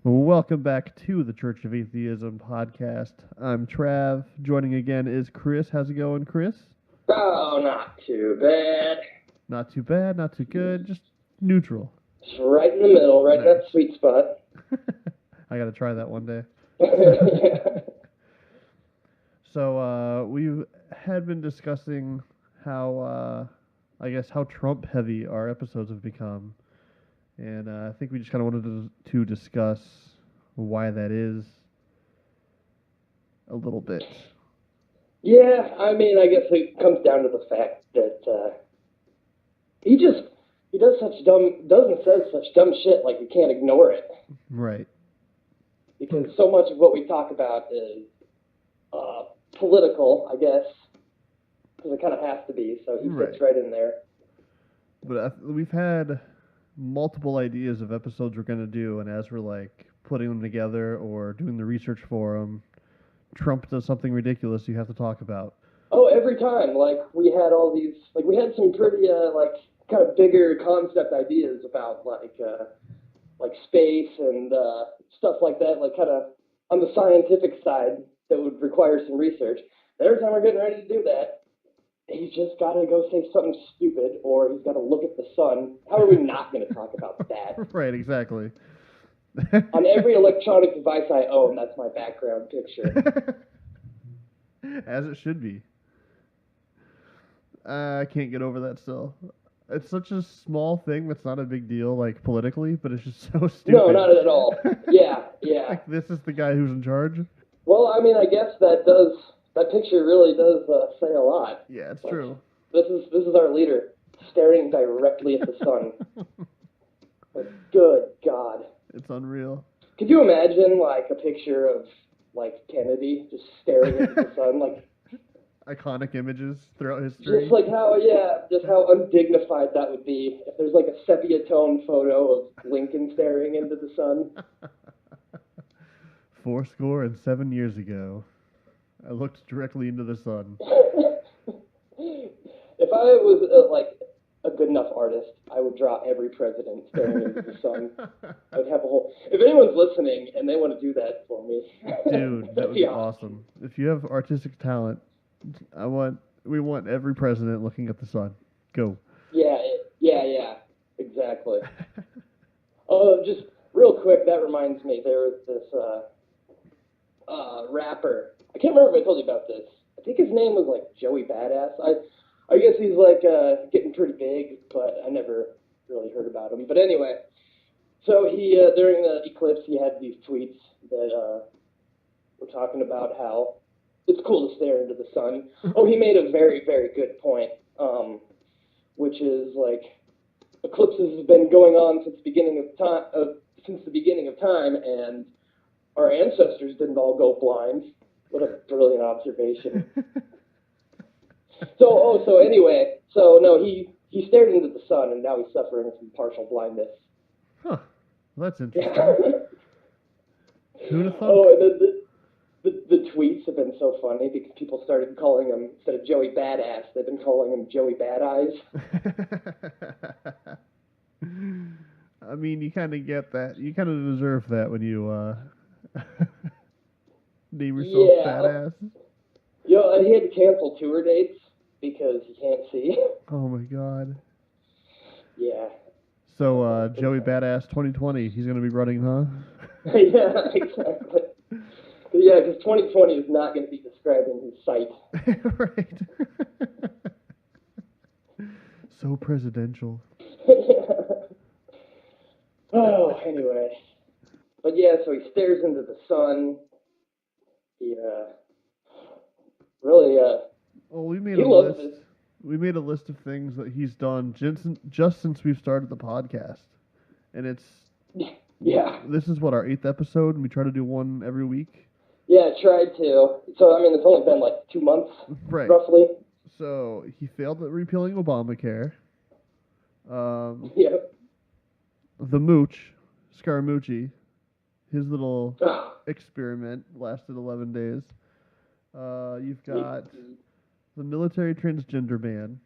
Welcome back to the Church of Atheism podcast. I'm Trav. Joining again is Chris. How's it going, Chris? Oh, not too bad. Not too bad, not too good, just neutral. Just right in the middle, right in that sweet spot. I gotta try that one day. Yeah. So, we had been discussing how, how Trump heavy our episodes have become. And I think we just kind of wanted to discuss why that is a little bit. Yeah, I mean, I guess it comes down to the fact that he doesn't say such dumb shit like you can't ignore it. Right. Because so much of what we talk about is political, I guess, because it kind of has to be. So he fits right in there. But we've had multiple ideas of episodes we're going to do, and as we're like putting them together or doing the research for them, Trump does something ridiculous you have to talk about. Oh, every time. Like, we had all these, like, we had some pretty, kind of bigger concept ideas about, like space and stuff like that, like, kind of on the scientific side that would require some research. And every time we're getting ready to do that, he's just got to go say something stupid, or he's got to look at the sun. How are we not going to talk about that? Right, exactly. On every electronic device I own, that's my background picture. As it should be. I can't get over that still. It's such a small thing that's not a big deal, like, politically, but it's just so stupid. No, not at all. Yeah. Like, this is the guy who's in charge? Well, I mean, I guess that picture really does say a lot. Yeah, it's true. This is our leader, staring directly at the sun. Like, good God. It's unreal. Could you imagine, like, a picture of, like, Kennedy just staring into the sun, like... Iconic images throughout history. Just how undignified that would be if there's, like, a sepia-tone photo of Lincoln staring into the sun. 7 years ago, I looked directly into the sun. If I was, a good enough artist, I would draw every president staring into the sun. I would have a whole... If anyone's listening and they want to do that for me... Dude, that would be awesome. If you have artistic talent, we want every president looking at the sun. Go. Yeah, exactly. Oh, just real quick, that reminds me, there was this rapper. I can't remember if I told you about this. I think his name was, like, Joey Badass. I guess he's, like, getting pretty big, but I never really heard about him. But anyway, so he, during the eclipse, he had these tweets that were talking about how it's cool to stare into the sun. Oh, he made a very, very good point, which is, like, eclipses have been going on since the beginning of time, and our ancestors didn't all go blind. What a brilliant observation. So anyway, he stared into the sun, and now he's suffering from partial blindness. Huh. Well, that's interesting. Who'd have thought? Oh, the tweets have been so funny because people started calling him, instead of Joey Badass, they've been calling him Joey Bad Eyes. I mean, you kind of get that. You kind of deserve that when you name yourself Badass. Yo, he had to cancel tour dates because he can't see. Oh my God. Yeah. So, Joey Badass 2020, he's going to be running, huh? Yeah, exactly. Yeah, because 2020 is not going to be describing his sight. Right. So presidential. Oh, anyway. But yeah, so he stares into the sun. He, really, well, we made a list. We made a list of things that he's done just since we've started the podcast. And it's... Yeah. This is, our 8th episode, and we try to do one every week. Yeah, tried to. So, I mean, it's only been, like, 2 months, right, roughly. So, he failed at repealing Obamacare. Yep. The Mooch, Scaramucci, his little experiment lasted 11 days. You've got the military transgender ban.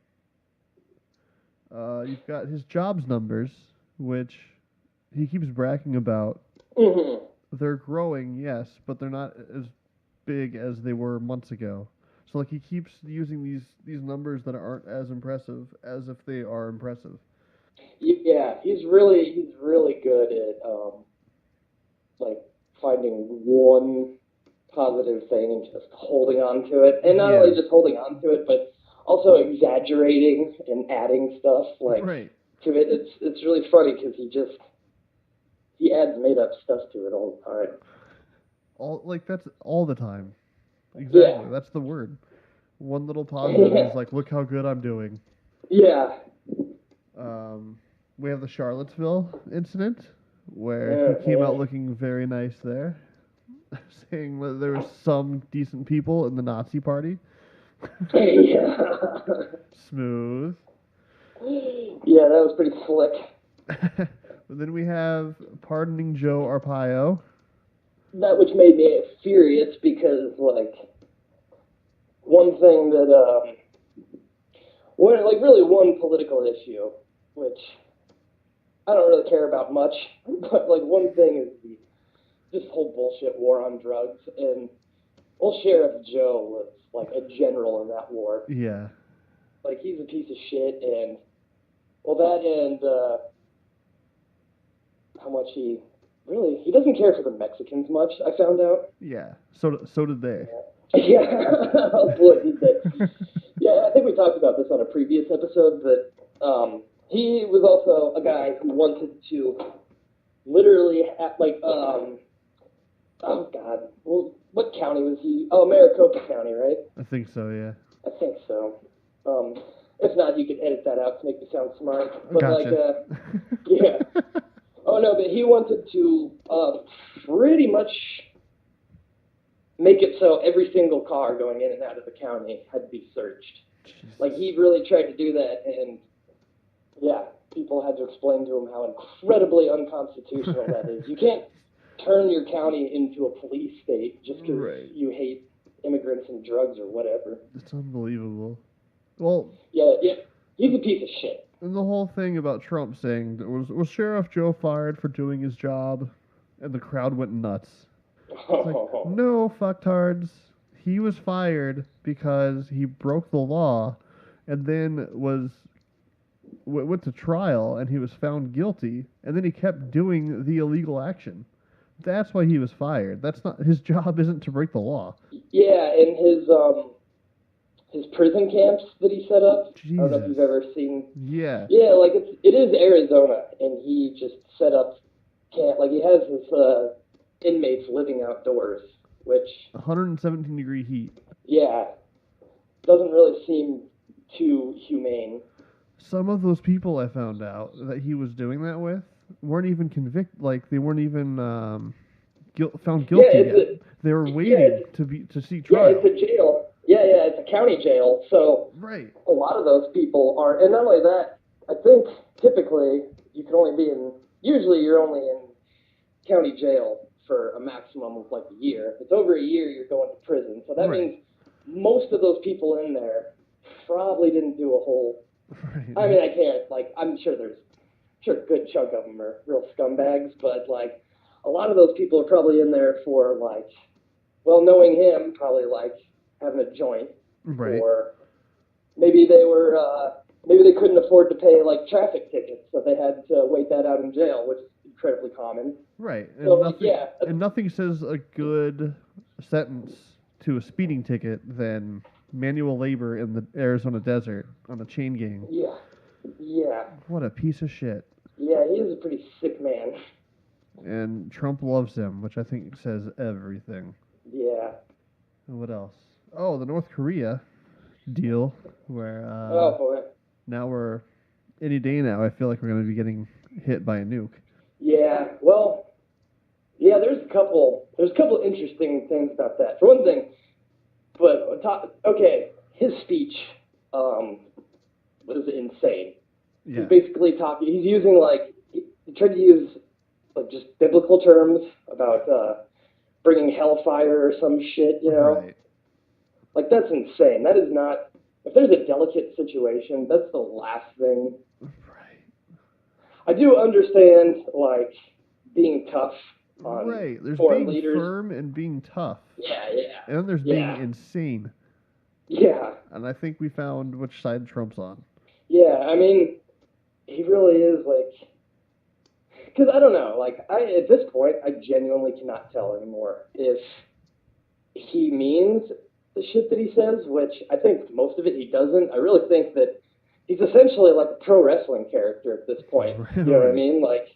You've got his jobs numbers, which he keeps bragging about. Mm-hmm. they're growing, yes, but they're not as big as they were months ago. So like he keeps using these numbers that aren't as impressive as if they are impressive. Yeah, he's really good at like finding one positive thing and just holding on to it, and not Yeah. only just holding on to it, but also exaggerating and adding stuff like Right. to it. It's really funny because he adds made up stuff to it all the time. All like that's all the time. Yeah, Exactly. That's the word. One little positive, and he's like, "Look how good I'm doing." yeah, Um, we have the Charlottesville incident where he came out yeah. looking very nice there, saying that there were some decent people in the Nazi party. Yeah. Smooth. Yeah, that was pretty slick. But then we have Pardoning Joe Arpaio. That which made me furious because like one thing that one political issue which I don't really care about much, but like one thing is this whole bullshit war on drugs, and old Sheriff Joe was like a general in that war. Yeah. Like he's a piece of shit, and well that and how much he doesn't care for the Mexicans much. I found out. Yeah. So did they. Yeah, oh boy, did they. Yeah, I think we talked about this on a previous episode, but he was also a guy who wanted to literally oh god, well, what county was he? Oh, Maricopa County, right? I think so. Yeah. I think so. If not, you could edit that out to make me sound smart. But Gotcha. yeah. Oh no, but he wanted to pretty much make it so every single car going in and out of the county had to be searched. Jesus. Like he really tried to do that, and yeah, people had to explain to him how incredibly unconstitutional that is. You can't turn your county into a police state just because Right. you hate immigrants and drugs or whatever. It's unbelievable. Well, Yeah, he's a piece of shit. and the whole thing about Trump saying that was Sheriff Joe fired for doing his job, and the crowd went nuts. It's like, no, fucktards. He was fired because he broke the law, and then went to trial, and he was found guilty, and then he kept doing the illegal action. That's why he was fired. That's not his job. Isn't to break the law. Yeah, and his prison camps that he set up. Jesus. I don't know if you've ever seen. Yeah. Yeah, like it is Arizona, and he just set up camp. Like he has his inmates living outdoors, which 117-degree heat. yeah, doesn't really seem too humane. Some of those people I found out that he was doing that with weren't even convicted. Like they weren't even found guilty yet. They were waiting to see trial. Yeah, it's a jail. Yeah, it's a county jail. So Right. a lot of those people are, and not only that, I think typically you can only be in. Usually, you're only in county jail for a maximum of like a year. If it's over a year, you're going to prison. So that Right. means most of those people in there probably didn't do a whole. Right. I mean, I can't like. I'm sure a good chunk of them are real scumbags, but like a lot of those people are probably in there for like, well, knowing him, probably like having a joint, Right. or maybe maybe they couldn't afford to pay like traffic tickets, so they had to wait that out in jail, which is incredibly common. Right. And So, nothing. yeah. And nothing says a good sentence to a speeding ticket than manual labor in the Arizona desert on a chain gang. Yeah, What a piece of shit. yeah. He is a pretty sick man. And Trump loves him, which I think says everything. Yeah. And what else? Oh, the North Korea deal, where Oh boy. now we're any day now. I feel like we're going to be getting hit by a nuke. Yeah. Well. Yeah. There's a couple interesting things about that. For one thing, okay, his speech was insane. Yeah. He's basically talking. He's using like he tried to use like just biblical terms about bringing hellfire or some shit. You know, Right. like that's insane. That is not. If there's a delicate situation, that's the last thing. Right. I do understand like being tough on Right. There's foreign being leaders. firm and being tough. Yeah, And then there's being insane. yeah, And I think we found which side Trump's on. yeah. I mean, he really is like, because I don't know, like at this point, I genuinely cannot tell anymore if he means the shit that he says, which I think most of it he doesn't. I really think that he's essentially like a pro wrestling character at this point. You know what I mean? Like,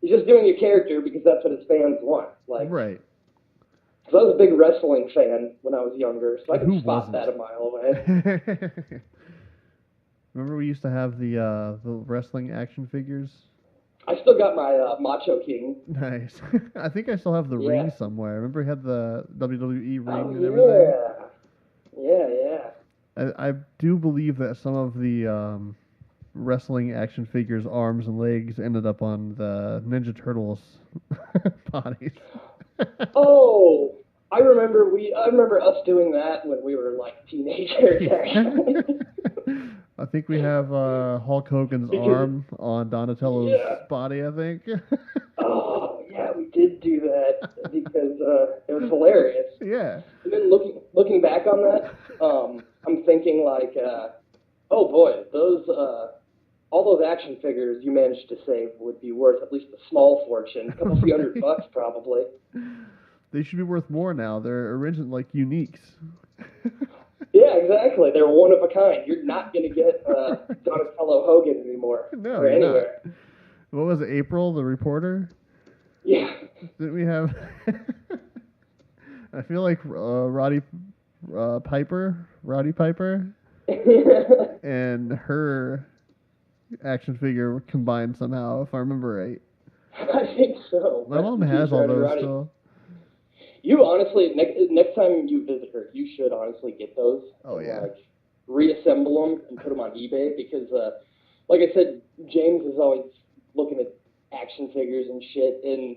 he's just doing a character because that's what his fans want. Like, Right. because I was a big wrestling fan when I was younger, so I could Who spot wasn't? that a mile away. Remember we used to have the wrestling action figures? I still got my Macho King. Nice. I think I still have the ring somewhere. Remember he had the WWE ring and yeah. everything? Yeah. I do believe that some of the wrestling action figures' arms and legs ended up on the Ninja Turtles bodies. Oh, I remember us doing that when we were like teenagers. Actually. I think we have Hulk Hogan's arm on Donatello's body, I think. Oh, yeah, we did do that because it was hilarious. Yeah. And then looking back on that, I'm thinking like, oh boy, those all those action figures you managed to save would be worth at least a small fortune, a couple few $100 probably. They should be worth more now. They're original, like uniques. Yeah, exactly. They're one of a kind. You're not going to get Donatello Hogan anymore. No, or anywhere. Not. What was it, April, the reporter? Yeah. Didn't we have... I feel like Roddy Piper, and her action figure combined somehow, if I remember right. I think so. My mom has all those still. You honestly, next time you visit her, you should honestly get those. Oh, yeah. Like, reassemble them and put them on eBay because, like I said, James is always looking at action figures and shit. And,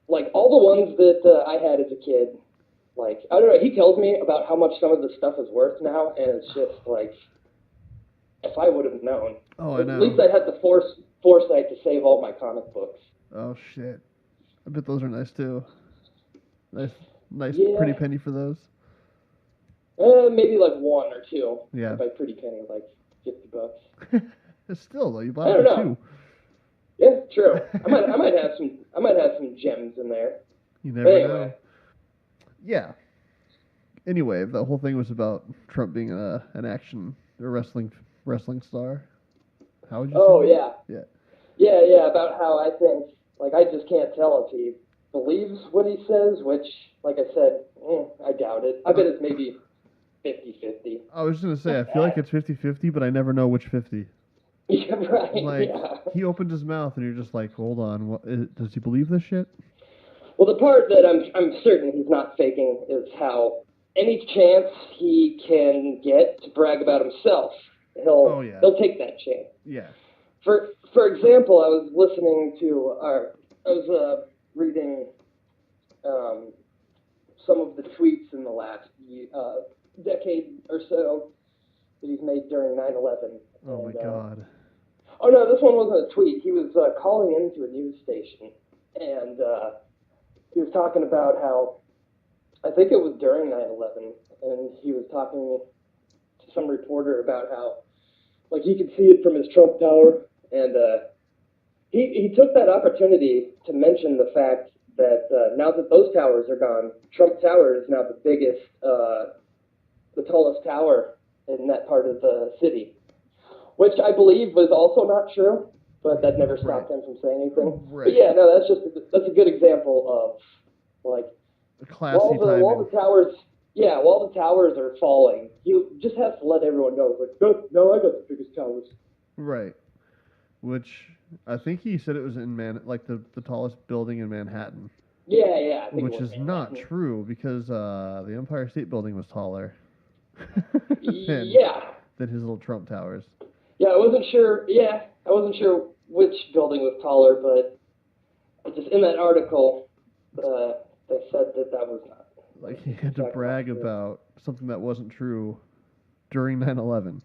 like, all the ones that I had as a kid, like, I don't know, he tells me about how much some of the stuff is worth now, and it's just, like, if I would have known. Oh, I know. At least I had the foresight to save all my comic books. Oh, shit. I bet those are nice, too. Nice pretty penny for those. Maybe like one or two. Yeah. By pretty penny, like $50. Still though, you bought it for two. Yeah, true. I might have some gems in there. You never know. Yeah. Anyway, the whole thing was about Trump being an action or wrestling star. How would you say? Oh that? Yeah. About how I think, like, I just can't tell if he believes what he says, which, like I said, I doubt it. I bet it's maybe 50-50. I was going to say, I feel like it's 50-50, but I never know which 50. Yeah, right. Like, he opened his mouth, and you're just like, hold on, does he believe this shit? Well, the part that I'm certain he's not faking is how any chance he can get to brag about himself, he'll take that chance. Yeah. For example, I was listening to I was reading some of the tweets in the last decade or so that he's made during 9/11. Oh, my God. Oh, no, this one wasn't a tweet. He was calling into a news station, and he was talking about how, I think it was during 9/11, and he was talking to some reporter about how, like, he could see it from his Trump Tower, and he took that opportunity to mention the fact that now that those towers are gone, Trump Tower is now the biggest, the tallest tower in that part of the city, which I believe was also not true, but that never stopped him from saying anything. Right. But yeah, no, that's a good example of, like, classy while the towers are falling, he just has to let everyone know, like, no, I got the biggest towers. Right. Which I think he said it was in the tallest building in Manhattan. Yeah. Which is not true because the Empire State Building was taller. Than his little Trump towers. Yeah, I wasn't sure. Yeah, I wasn't sure which building was taller, but just in that article, they said that was not. Like he had to brag about something that wasn't true during 9/11.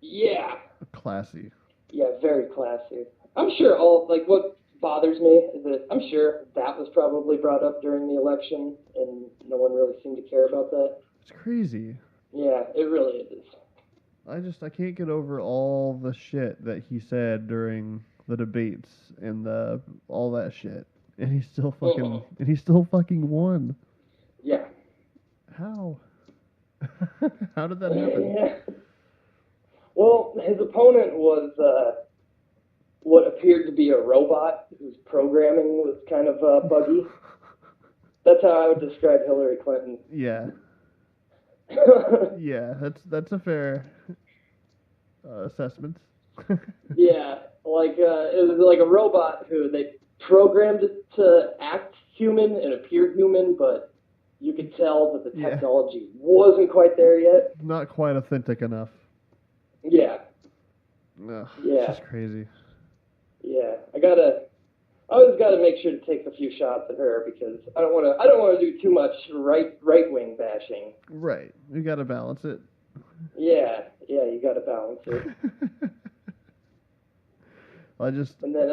Yeah. Classy. Yeah, very classy. I'm sure all, like, what bothers me is that I'm sure that was probably brought up during the election, and no one really seemed to care about that. It's crazy. Yeah, it really is. I can't get over all the shit that he said during the debates and all that shit. And he still fucking won. Yeah. How? How did that happen? Yeah. Well, his opponent was what appeared to be a robot whose programming was kind of buggy. That's how I would describe Hillary Clinton. Yeah. Yeah, that's a fair assessment. Yeah, like it was like a robot who they programmed it to act human and appear human, but you could tell that the technology wasn't quite there yet. Not quite authentic enough. Yeah. Ugh, Yeah. It's just crazy. Yeah, I always gotta make sure to take a few shots at her because I don't want to do too much right wing bashing. Right, you gotta balance it. Yeah, you gotta balance it. And then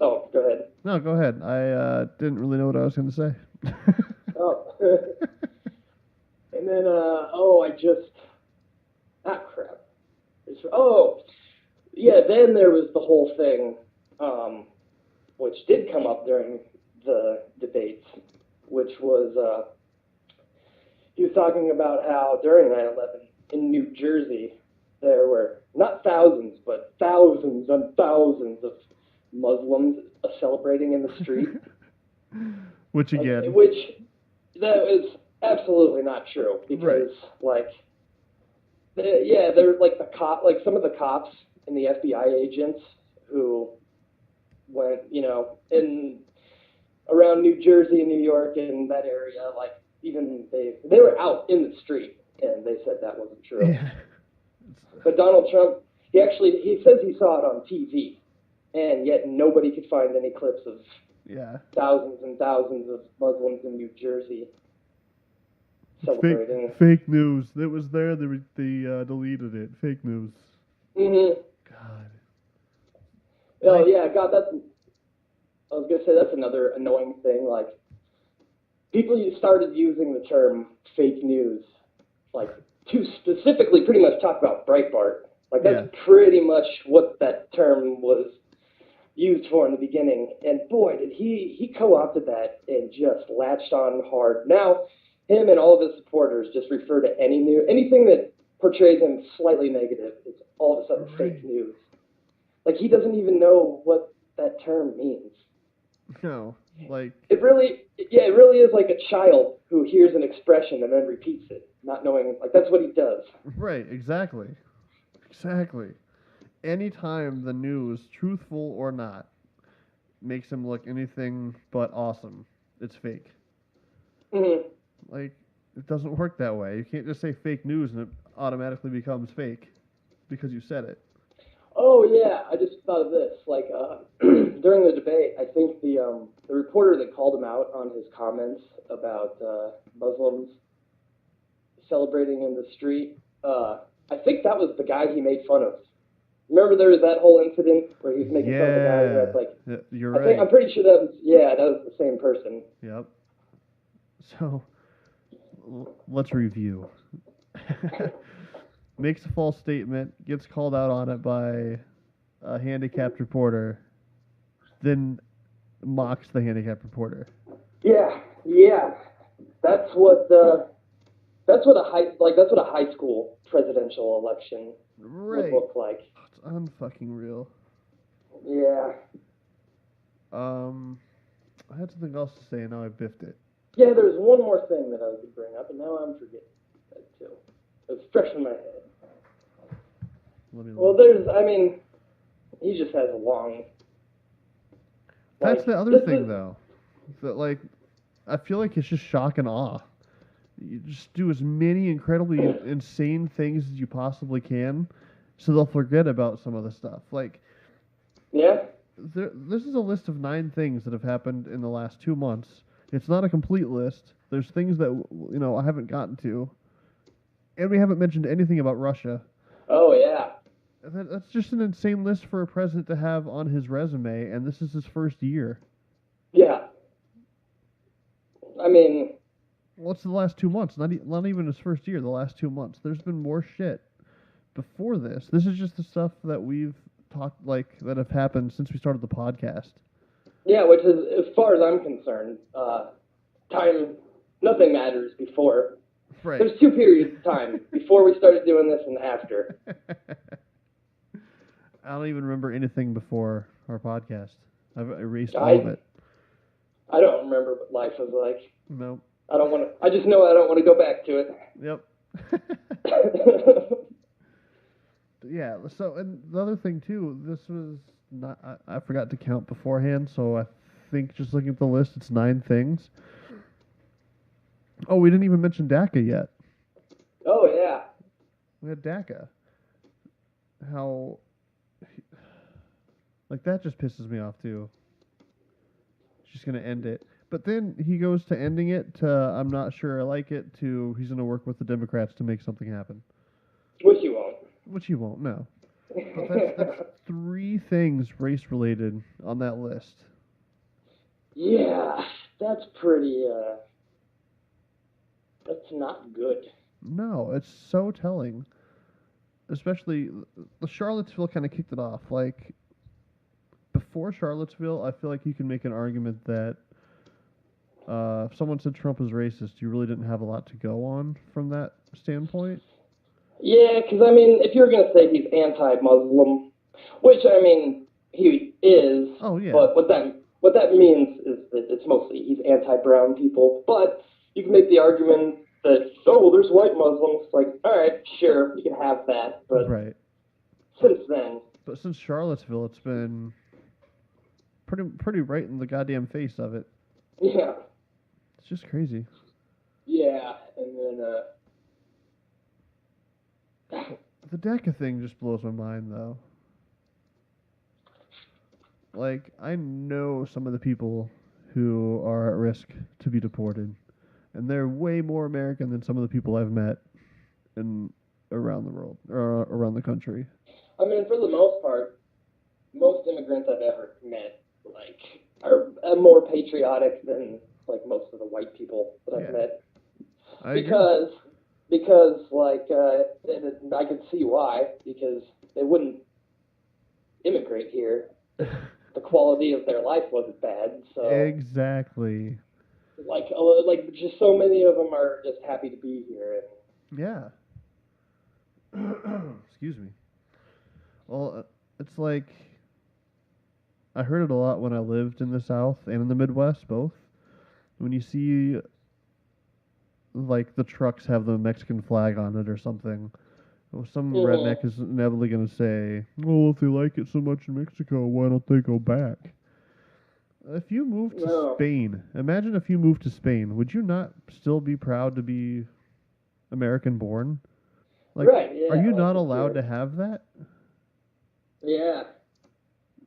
oh, go ahead. No, go ahead. I didn't really know what I was gonna say. Oh. And then crap. Then there was the whole thing, which did come up during the debates, which was he was talking about how during 9/11 in New Jersey there were not thousands but thousands and thousands of Muslims celebrating in the street. Which again, that is absolutely not true because there's like some of the cops and the FBI agents who went, in around New Jersey and New York and that area, like even they were out in the street and they said that wasn't true. Yeah. But Donald Trump, he says he saw it on TV, and yet nobody could find any clips of thousands and thousands of Muslims in New Jersey celebrating. Fake news. It was there. They deleted it. Fake news. Mm-hmm. God. Oh yeah, God. I was gonna say that's another annoying thing. Like people started using the term fake news, like to specifically pretty much talk about Breitbart. Like that's pretty much what that term was used for in the beginning. And boy, did he co-opted that and just latched on hard. Now, him and all of his supporters just refer to anything that portrays him slightly negative is all of a sudden fake news. Like he doesn't even know what that term means. No, like it really is like a child who hears an expression and then repeats it, not knowing, like that's what he does. Right, exactly. Anytime the news, truthful or not, makes him look anything but awesome, it's fake. Mm-hmm. Like, it doesn't work that way. You can't just say fake news and it automatically becomes fake because you said it. Oh yeah, I just thought of this. Like during the debate, I think the reporter that called him out on his comments about Muslims celebrating in the street, I think that was the guy he made fun of. Remember there was that whole incident where he was making fun of the guy that's like... You're right. I'm pretty sure that was the same person. Yep. So, let's review. Makes a false statement, gets called out on it by a handicapped reporter, then mocks the handicapped reporter. Yeah. That's what a high school presidential election would look like. It's unfucking real. Yeah. I had something else to say and now I biffed it. Yeah, there's one more thing that I was going to bring up and now I'm forgetting that too. It's fresh in my head. He just has a long... That's the other thing, though. That, I feel like it's just shock and awe. You just do as many incredibly insane things as you possibly can, so they'll forget about some of the stuff. This is a list of 9 things that have happened in the last 2 months. It's not a complete list. There's things that, I haven't gotten to. And we haven't mentioned anything about Russia. Oh, yeah. That's just an insane list for a president to have on his resume, and this is his first year. Yeah. I mean, What's the last 2 months? Not even his first year. The last 2 months. There's been more shit before this. This is just the stuff that we've talked that have happened since we started the podcast. yeah, which is, as far as I'm concerned, time, nothing matters before. Right. There's 2 periods of time before we started doing this and after. I don't even remember anything before our podcast. I've erased all of it. I don't remember what life was like. Nope. I don't want to. I just know I don't want to go back to it. Yep. Yeah. So, and the other thing too, this was not. I forgot to count beforehand, so I think just looking at the list, it's 9 things. Oh, we didn't even mention DACA yet. Oh yeah. We had DACA. How, like, that just pisses me off too. She's gonna end it, but then he goes to ending it to I'm not sure I like it to he's gonna work with the Democrats to make something happen. Which you won't. Which he won't. No. But that's 3 things race related on that list. Yeah, that's pretty. That's not good. No, it's so telling. Especially the Charlottesville kind of kicked it off. Like before Charlottesville, I feel like you can make an argument that if someone said Trump was racist, you really didn't have a lot to go on from that standpoint. Yeah, because I mean, if you're gonna say he's anti-Muslim, which I mean he is, Oh yeah. but what that means is that it's mostly he's anti-brown people. But you can make the argument that well, there's white Muslims. Like, all right, sure, you can have that, but right. Since then. But since Charlottesville, it's been pretty right in the goddamn face of it. Yeah. It's just crazy. Yeah, and then the DACA thing just blows my mind, though. Like, I know some of the people who are at risk to be deported, and they're way more American than some of the people I've met around the world or around the country. I mean, for the most part, most immigrants I've ever met are more patriotic than most of the white people that I've met. Because and I can see why, because they wouldn't immigrate here. The quality of their life wasn't bad, so exactly. Just so many of them are just happy to be here. Yeah. Excuse me. Well, it's like I heard it a lot when I lived in the South and in the Midwest, both. When you see the trucks have the Mexican flag on it or something, some redneck is inevitably going to say, well, if they like it so much in Mexico, why don't they go back? If you moved to Spain, imagine if you moved to Spain, would you not still be proud to be American born? Right, yeah. Are you not allowed to have that? Yeah.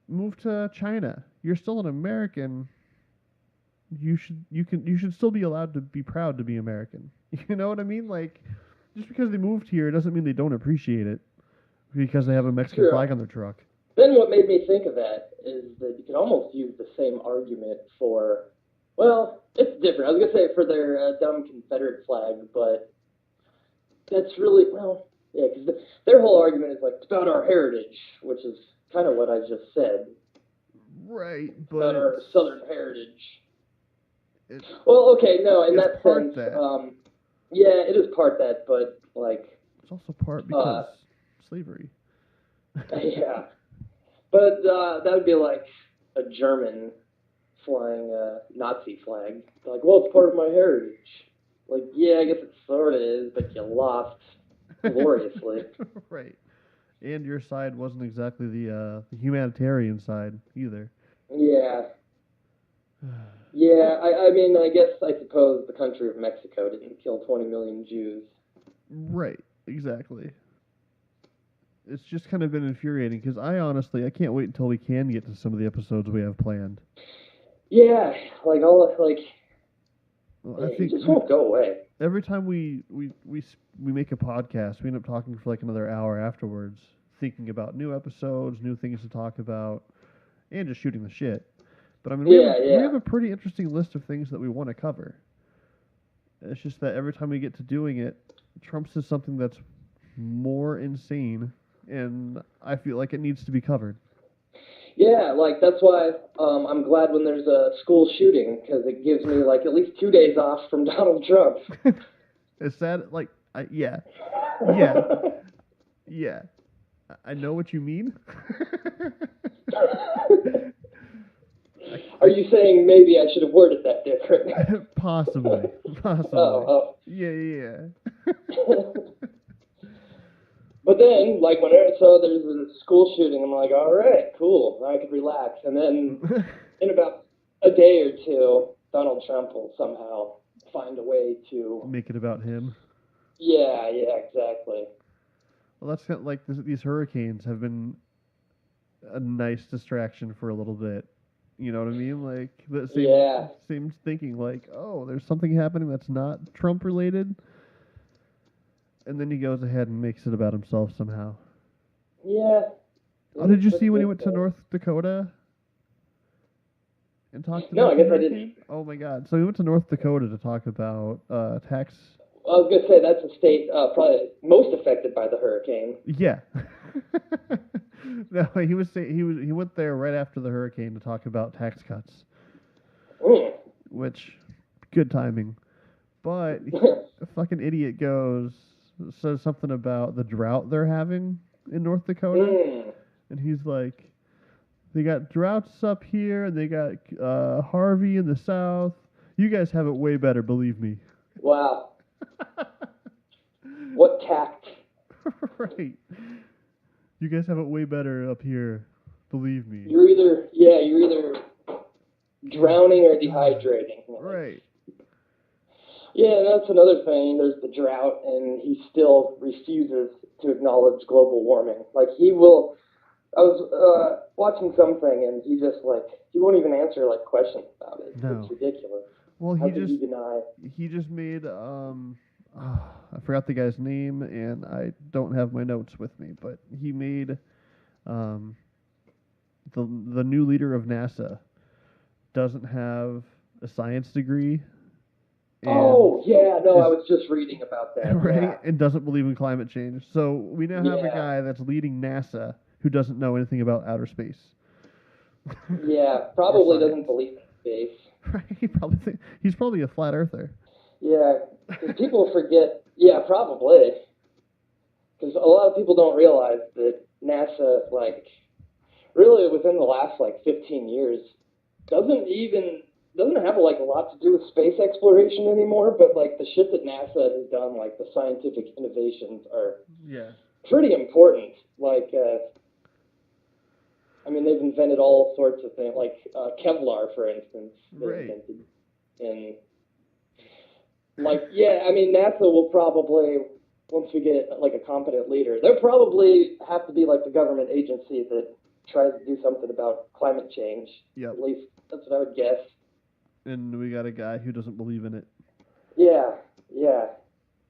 Move to China. You're still an American. You should still be allowed to be proud to be American. You know what I mean? Just because they moved here doesn't mean they don't appreciate it because they have a Mexican flag on their truck. Then what made me think of that is that you could almost use the same argument for, well, it's different. I was going to say for their dumb Confederate flag, but that's really, yeah, because their whole argument is it's about our heritage, which is kind of what I just said. Right, but about our Southern heritage. Well, okay, no, in that sense, yeah, it is part that, but it's also part because slavery. Yeah, but that would be like a German flying a Nazi flag. Well, it's part of my heritage. Yeah, I guess it sort of is, but you lost gloriously. Right, and your side wasn't exactly the humanitarian side either. Yeah. Yeah, I mean, I suppose the country of Mexico didn't kill 20 million Jews. Right, exactly. It's just kind of been infuriating because I can't wait until we can get to some of the episodes we have planned. Yeah, I think it just won't go away. Every time we make a podcast, we end up talking for another hour afterwards, thinking about new episodes, new things to talk about, and just shooting the shit. But I mean, we have a pretty interesting list of things that we want to cover. It's just that every time we get to doing it, Trump says something that's more insane, and I feel like it needs to be covered. Yeah, like that's why I'm glad when there's a school shooting, because it gives me like at least 2 days off from Donald Trump. Is that like, yeah. I know what you mean. Are you saying maybe I should have worded that different? Possibly. Oh. Yeah. But then, like, so there's a school shooting, I'm like, all right, cool, I could relax. And then in about a day or two, Donald Trump will somehow find a way to make it about him. Yeah, exactly. Well, that's kind of like these hurricanes have been a nice distraction for a little bit. You know what I mean? Like, the same thinking, like, oh, there's something happening that's not Trump related. And then he goes ahead and makes it about himself somehow. Yeah. Oh, did you see when he went to North Dakota and talked about No, I guess I didn't. Oh, my God. So he went to North Dakota to talk about tax. I was going to say, that's a state probably most affected by the hurricane. Yeah. No, he went there right after the hurricane to talk about tax cuts. Which, good timing. But a fucking idiot says something about the drought they're having in North Dakota. And he's like, they got droughts up here, and they got Harvey in the south. You guys have it way better, believe me. Wow. What tact. Right. You guys have it way better up here, believe me. You're either drowning or dehydrating. Right. Yeah, and that's another thing. There's the drought, and he still refuses to acknowledge global warming. Like, I was watching something, and he won't even answer, like, questions about it. No. It's ridiculous. Well, How could he deny? He just made, I forgot the guy's name, and I don't have my notes with me, but he made the new leader of NASA doesn't have a science degree. Oh, yeah, no, I was just reading about that. Right, yeah. And doesn't believe in climate change. So we now have a guy that's leading NASA who doesn't know anything about outer space. Yeah, probably doesn't believe in space. Right, he's probably a flat earther. Yeah, because people forget. Yeah, probably. Because a lot of people don't realize that NASA, like, really within the last, 15 years, doesn't have, a lot to do with space exploration anymore, but, the shit that NASA has done, the scientific innovations are pretty important. They've invented all sorts of things, Kevlar, for instance. Right. And, NASA will probably, once we get, a competent leader, they'll probably have to be, the government agency that tries to do something about climate change. Yep. At least that's what I would guess. And we got a guy who doesn't believe in it. Yeah.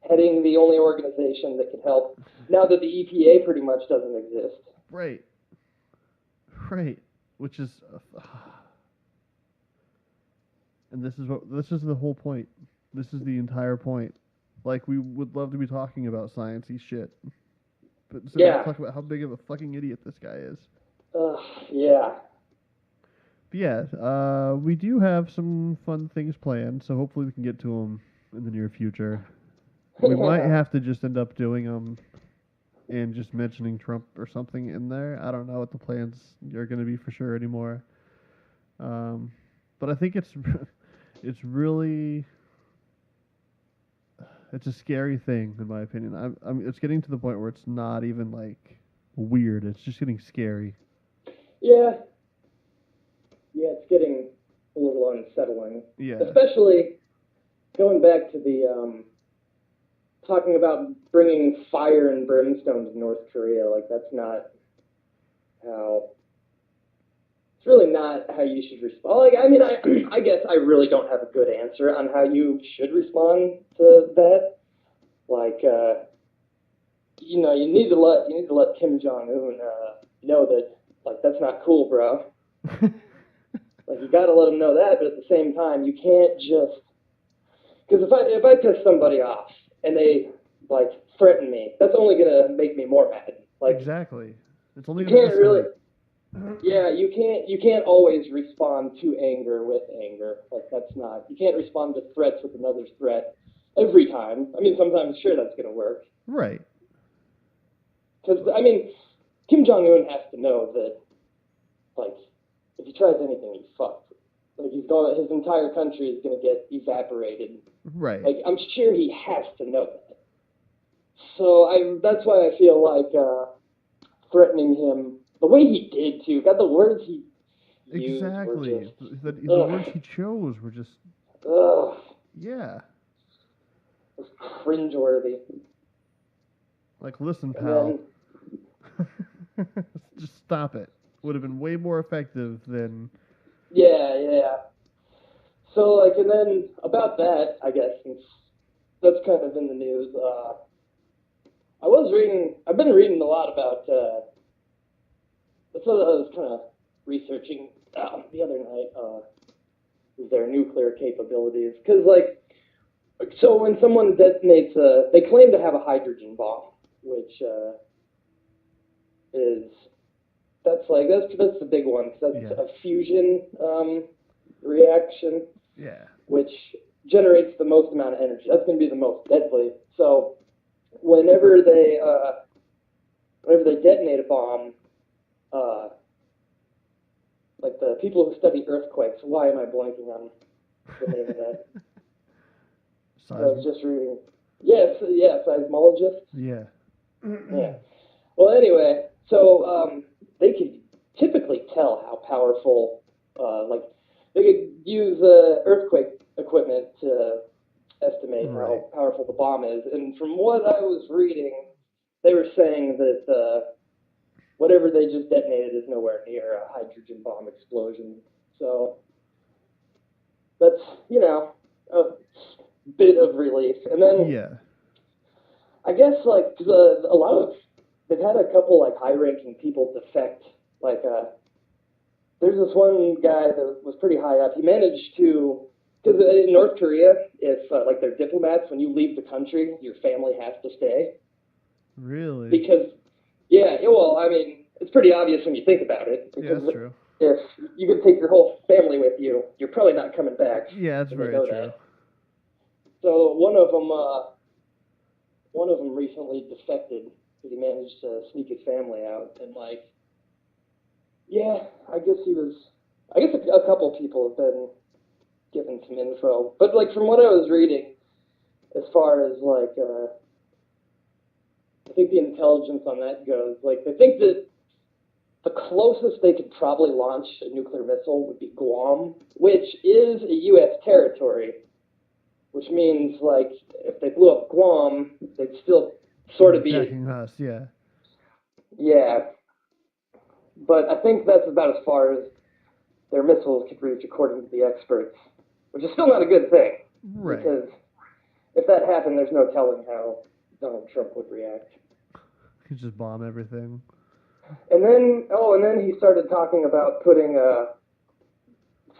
Heading the only organization that can help, now that the EPA pretty much doesn't exist. Right. Which is... and this is the whole point. This is the entire point. We would love to be talking about science-y shit. But talk about how big of a fucking idiot this guy is. Yeah. But yeah, we do have some fun things planned, so hopefully we can get to them in the near future. We might have to just end up doing them and just mentioning Trump or something in there. I don't know what the plans are going to be for sure anymore. But I think it's really... It's a scary thing, in my opinion. It's getting to the point where it's not even, weird. It's just getting scary. Yeah. Yeah, it's getting a little unsettling. Yeah. Especially going back to the talking about bringing fire and brimstone to North Korea. That's not how... It's really not how you should respond. I guess I really don't have a good answer on how you should respond to that. you need to let Kim Jong Un know that like that's not cool, bro. Like you got to let him know that, but at the same time, you can't just because if I piss somebody off and they like threaten me, that's only gonna make me more mad. Like Exactly. It's only you going to can't really, escalate. yeah, you can't always respond to anger with anger. Like that's not you can't respond to threats with another threat every time. I mean, sometimes sure that's gonna work Right. because I mean, Kim Jong Un has to know that like if he tries anything, he's fucked. Like he's going, his entire country is gonna get evaporated. Right. Like I'm sure he has to know that. So that's why I feel like threatening him the way he did too. God, the words he used were Exactly. just The words he chose were just, ugh, yeah. it was cringeworthy. Like, listen, And pal. then Just stop it. Would have been way more effective than. yeah. So like, and then about that, I guess since that's kind of in the news. I've been reading a lot about. That's what I was kind of researching the other night. Their nuclear capabilities, because like, so when someone detonates they claim to have a hydrogen bomb, which is that's the big one. 'Cause that's Yeah. a fusion reaction, Yeah. which generates the most amount of energy. That's going to be the most deadly. So whenever they detonate a bomb, uh, like the people who study earthquakes, why am I blanking on the name of that? I was just reading. Yes, seismologists. Yeah. Yeah. Well, anyway, so they could typically tell how powerful, like, they could use earthquake equipment to estimate Right. how powerful the bomb is. And from what I was reading, they were saying that whatever they just detonated is nowhere near a hydrogen bomb explosion. So that's, a bit of relief. And then Yeah. I guess like 'cause, a lot of they've had a couple like high-ranking people defect. Like there's this one guy that was pretty high up. He managed to because in North Korea, if like they're diplomats, when you leave the country, your family has to stay Really? because yeah, well, I mean it's pretty obvious when you think about it Yeah, because that's true. if you could take your whole family with you, you're probably not coming back. Yeah, that's And they very know true. that. So one of them recently defected because he managed to sneak his family out, and like, yeah, I guess he was. I guess a couple people have been given some info, but like from what I was reading, as far as like, I think the intelligence on that goes, like they think that the closest they could probably launch a nuclear missile would be Guam, which is a U.S. territory, which means like if they blew up Guam, they'd still sort of be, Attacking us, yeah. yeah. But I think that's about as far as their missiles could reach, according to the experts, which is still not a good thing Right. because if that happened, there's no telling how Donald Trump would react. You just bomb everything. And then he started talking about putting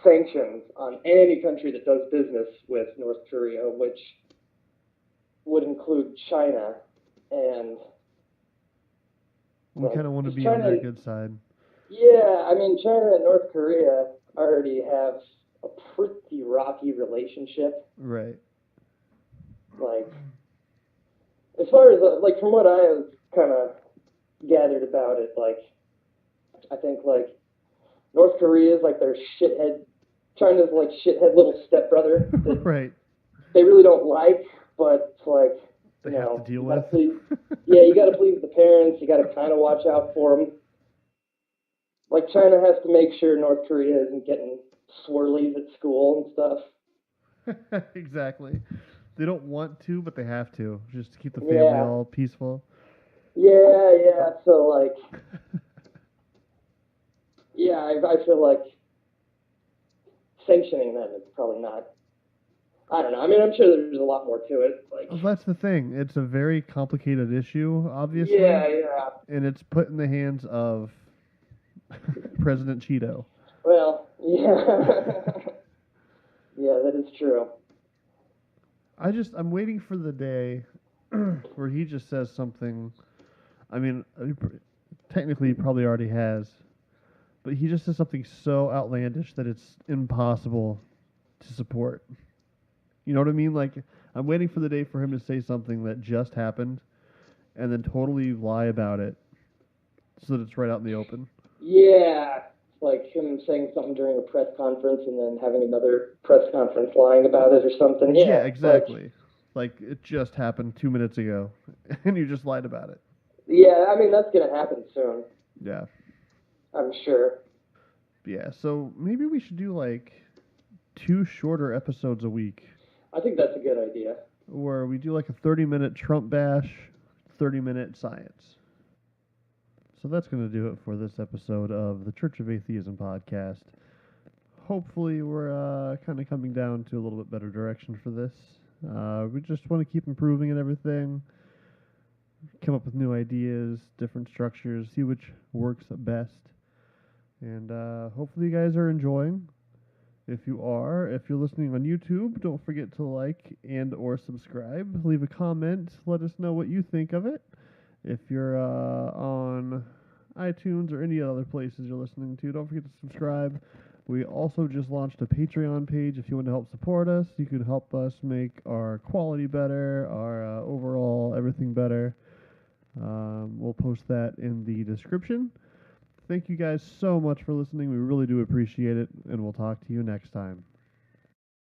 sanctions on any country that does business with North Korea, which would include China and. We kind of want to be on China, their good side. yeah, I mean, China and North Korea already have a pretty rocky relationship. Right. Like, as far as, like, from what I have kind of gathered about it, like, I think, like, North Korea is, like, their shithead, China's, like, shithead little stepbrother that Right. they really don't like, but, like, They you have know, to deal you with. gotta please, yeah, you gotta please the parents, you gotta kind of watch out for them. Like, China has to make sure North Korea isn't getting swirlies at school and stuff. Exactly. They don't want to, but they have to, just to keep the family Yeah, all peaceful. yeah. So like, yeah, I feel like sanctioning them is probably not I don't know. I mean, I'm sure there's a lot more to it. Like, Well, that's the thing. It's a very complicated issue, obviously, yeah, yeah. and it's put in the hands of President Cheeto. Well, yeah. Yeah, that is true. I'm waiting for the day where he just says something. I mean, technically, he probably already has, but he just says something so outlandish that it's impossible to support. You know what I mean? Like, I'm waiting for the day for him to say something that just happened and then totally lie about it so that it's right out in the open. Yeah. Like him saying something during a press conference and then having another press conference lying about it or something. Yeah, Yeah. Like, exactly. Like, it just happened 2 minutes ago and you just lied about it. yeah, I mean, that's going to happen soon. Yeah. I'm sure. Yeah, so maybe we should do like 2 shorter episodes a week I think that's a good idea. where we do like a 30-minute Trump bash, 30-minute science. So that's going to do it for this episode of the Church of Atheism podcast. Hopefully, we're kind of coming down to a little bit better direction for this. We just want to keep improving and everything, come up with new ideas, different structures, see which works best. And hopefully, you guys are enjoying. If you're listening on YouTube, don't forget to like and or subscribe. Leave a comment. Let us know what you think of it. If you're on iTunes or any other places you're listening to, don't forget to subscribe. We also just launched a Patreon page. If you want to help support us, you can help us make our quality better, our overall everything better. We'll post that in the description. Thank you guys so much for listening. We really do appreciate it, and we'll talk to you next time.